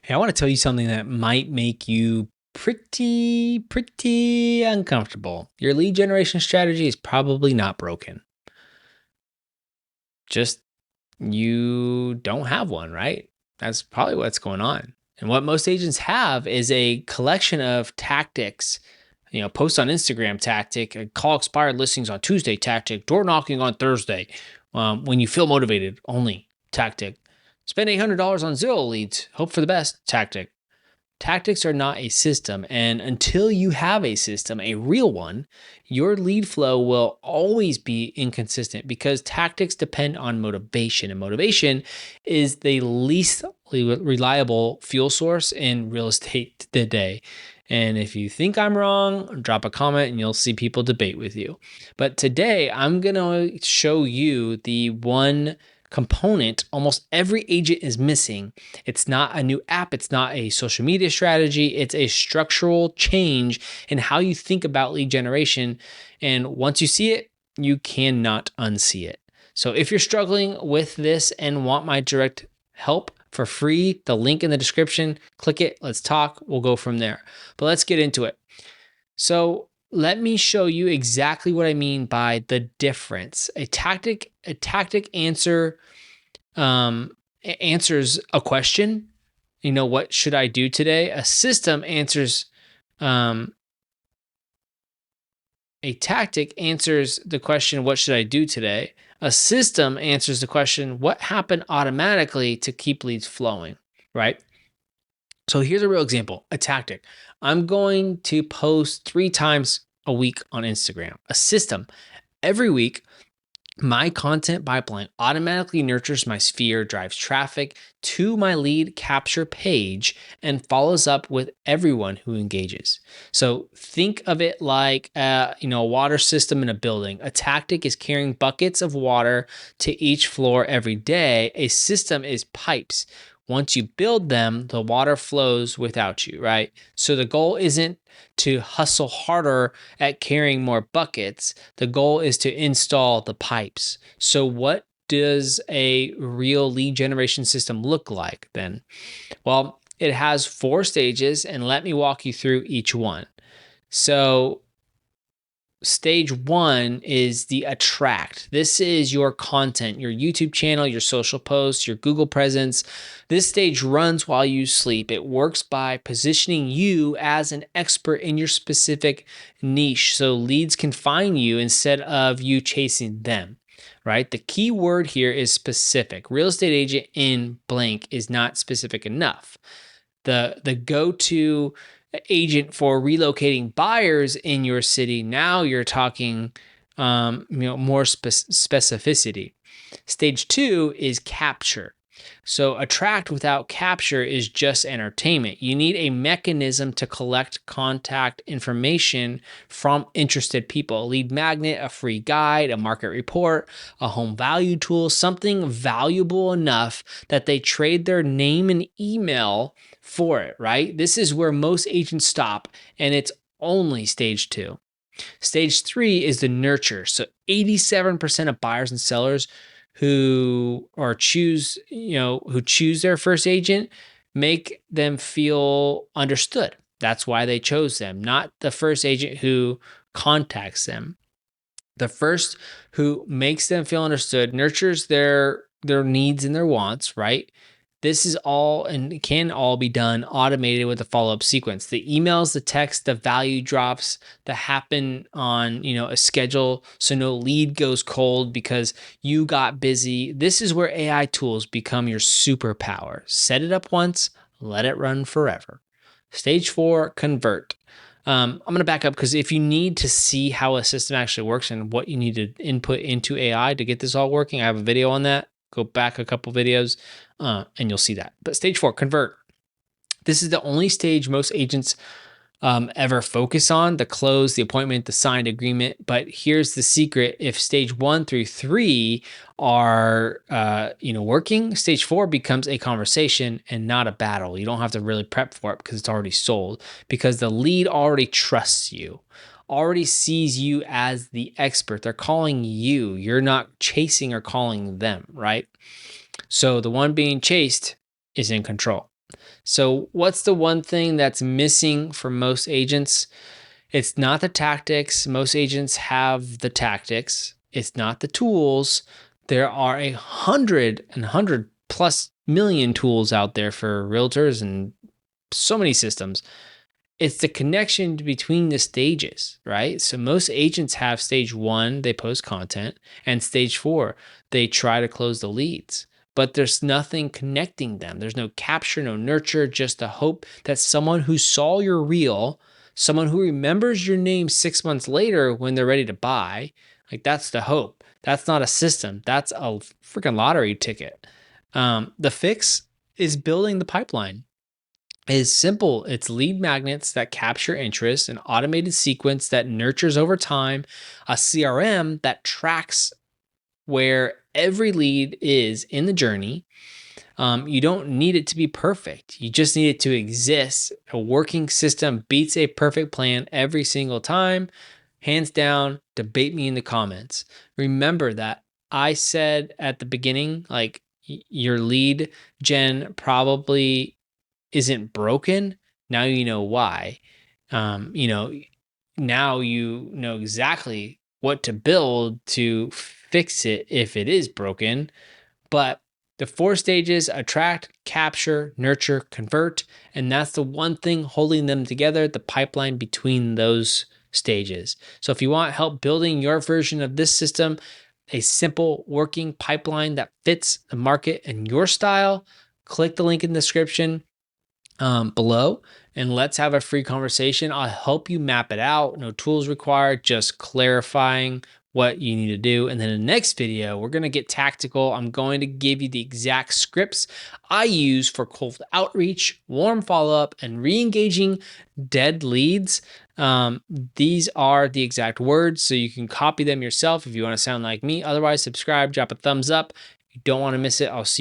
Hey, I want to tell you something that might make you pretty uncomfortable. Your lead generation strategy is probably not broken. Just you don't have one, right? That's probably what's going on. And what most agents have is a collection of tactics, post on Instagram tactic, call expired listings on Tuesday tactic, door knocking on Thursday, when you feel motivated only tactic, spend $800 on Zillow leads, hope for the best tactic. Tactics are not a system, and until you have a system, a real one, your lead flow will always be inconsistent because tactics depend on motivation, and motivation is the least reliable fuel source in real estate today. And if you think I'm wrong, drop a comment and you'll see people debate with you. But today, I'm going to show you the one component almost every agent is missing. It's not a new app, it's not a social media strategy, it's a structural change in how you think about lead generation. And once you see it, you cannot unsee it. So if you're struggling with this and want my direct help for free, the link in the description, click it, let's talk, we'll go from there. But let's get into it. So let me show you exactly what I mean by the difference. A tactic answers a question. What should I do today? A system answers, a tactic answers the question, what should I do today? A system answers the question, what happened automatically to keep leads flowing, right? So here's a real example, a tactic. I'm going to post 3 times a week on Instagram. A system, every week, my content pipeline automatically nurtures my sphere, drives traffic to my lead capture page, and follows up with everyone who engages. So think of it like a water system in a building. A tactic is carrying buckets of water to each floor every day. A system is pipes. Once you build them, the water flows without you, right? So the goal isn't to hustle harder at carrying more buckets. The goal is to install the pipes. So what does a real lead generation system look like then? Well, it has 4 stages, and let me walk you through each one. So stage 1 is the attract. This is your content, your YouTube channel, your social posts, your Google presence. This stage runs while you sleep. It works by positioning you as an expert in your specific niche so leads can find you instead of you chasing them, right? The key word here is specific. Real estate agent in blank is not specific enough. The go-to agent for relocating buyers in your city, now you're talking more specificity. Stage 2 is capture. So attract without capture is just entertainment. You need a mechanism to collect contact information from interested people. A lead magnet, a free guide, a market report, a home value tool, something valuable enough that they trade their name and email for it, right? This is where most agents stop, and it's only stage 2. Stage 3 is the nurture. So 87% of buyers and sellers who choose their first agent make them feel understood. That's why they chose them, not the first agent who contacts them. The first who makes them feel understood, nurtures their needs and their wants, right? This is all and can all be done automated with a follow-up sequence. The emails, the text, the value drops that happen on, a schedule so no lead goes cold because you got busy. This is where AI tools become your superpower. Set it up once, let it run forever. Stage 4, convert. I'm going to back up because if you need to see how a system actually works and what you need to input into AI to get this all working, I have a video on that. Go back a couple videos and you'll see that. But stage 4, convert. This is the only stage most agents ever focus on: the close, the appointment, the signed agreement. But here's the secret: if stage 1 through 3 are working, stage 4 becomes a conversation and not a battle. You don't have to really prep for it because it's already sold, because the lead already trusts you, already sees you as the expert. They're calling you. You're not chasing or calling them, right? So the one being chased is in control. So what's the one thing that's missing for most agents? It's not the tactics. Most agents have the tactics. It's not the tools. There are 100 plus million tools out there for realtors and so many systems. It's the connection between the stages, right? So most agents have stage 1, they post content, and stage 4, they try to close the leads. But there's nothing connecting them. There's no capture, no nurture, just the hope that someone who saw your reel, someone who remembers your name 6 months later when they're ready to buy, like that's the hope. That's not a system. That's a freaking lottery ticket. The fix is building the pipeline. Is simple. It's lead magnets that capture interest, an automated sequence that nurtures over time, a CRM that tracks where every lead is in the journey. You don't need it to be perfect. You just need it to exist. A working system beats a perfect plan every single time. Hands down, debate me in the comments. Remember that I said at the beginning, like your lead gen probably isn't broken. Now you know why. You know, now you know exactly what to build to fix it if it is broken. But the 4 stages: attract, capture, nurture, convert. And that's the one thing holding them together, the pipeline between those stages. So if you want help building your version of this system, a simple working pipeline that fits the market and your style, click the link in the description below and let's have a free conversation. I'll help you map it out. No tools required, just clarifying what you need to do. And then in the next video, we're going to get tactical. I'm going to give you the exact scripts I use for cold outreach, warm follow-up, and re-engaging dead leads. These are the exact words, so you can copy them yourself if you want to sound like me. Otherwise, subscribe, drop a thumbs up. You don't want to miss it. I'll see you.